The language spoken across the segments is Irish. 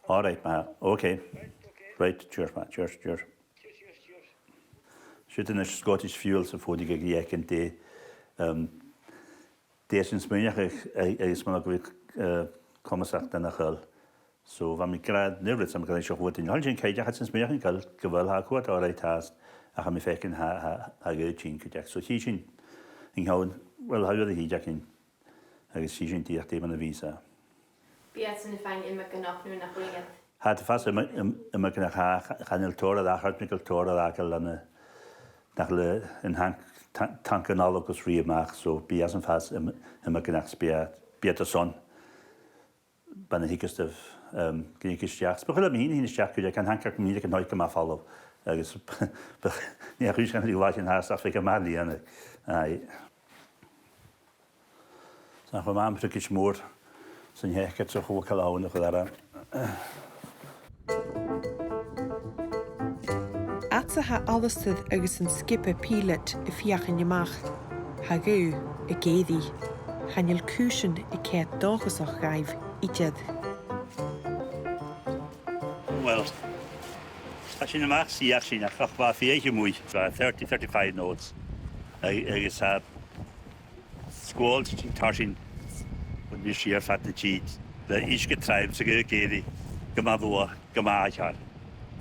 All right, ma. Okay. Right, cheers, ma. Cheers. Shit in a Scottish fuel so for the gig and day. Déisian smúineach is man go commasach den nachil. So bha mi grad nirrit am gan seo in halgin caiide hat sin smúineach an gal go bhfuil ha cuat á tast a ha mi fecin ha go tín cúteach. So hí sin in hawn, well ha the híideach in agus hí sin tíach déman a vísa. Bíad sin fein imime gannach nú nach bhuiigad. Had fast imime gannach chanil tóra a hart mikil tóra a gal an nach le in hank tanken all agus riamach, so bí as an fas imime gannach biad a son. Ban a hiigast of gynnigisteach. But chyla mi hyn isteach gyda can hancach mi can hoic yma follow. Agus ni a chwys gan i waith yn has a ffig y mali yn y. So chwa mam rhywgyd môr sy'n hecet so chwa calawn o'ch ddara. Atsa ha allastydd agus yn skipa pílet y fiach yn ymach. Ha gyw y geiddi. Chanil cùisean y cet dochus o'ch gaif idiad. Wel, as sy'n ymach siach sy'n a chachfa fi eich mwy. 30-35 notes. Agus ha sgwol tar sy'n yn mi siar fat y chyd. Le is getraib sy'n gyda geiddi. Gyma fwa, gyma achar.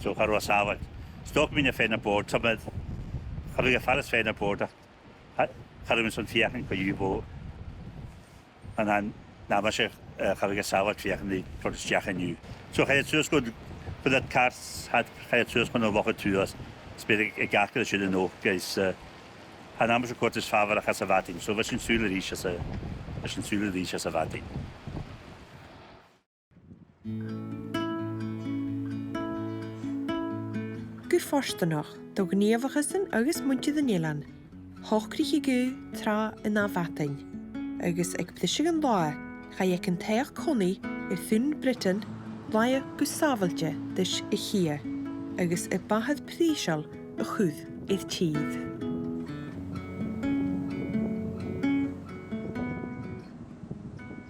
So charwa safod. Stok mi'n a ffen a bord. Tymedd, charwa a ffaras ffen a bord. Charwa mi'n son fiach yn gwyw bo. And then now I say having a salad for the protest and you. So I had just good for that cars had just one of walk to us. Speak a gag that should know guys. And I'm sure court is favor has a vating. So was in Sula Rish as a vating. Gu forstanach, do gníomhachasan agus muinte den Nílan. Hochcrichi gu tra in a vating. Agus ag plisig an lá, cha ag an teach connaí thun Britain, laia go sábhailte dis i chia, agus ag bahad príseal a chud tíd.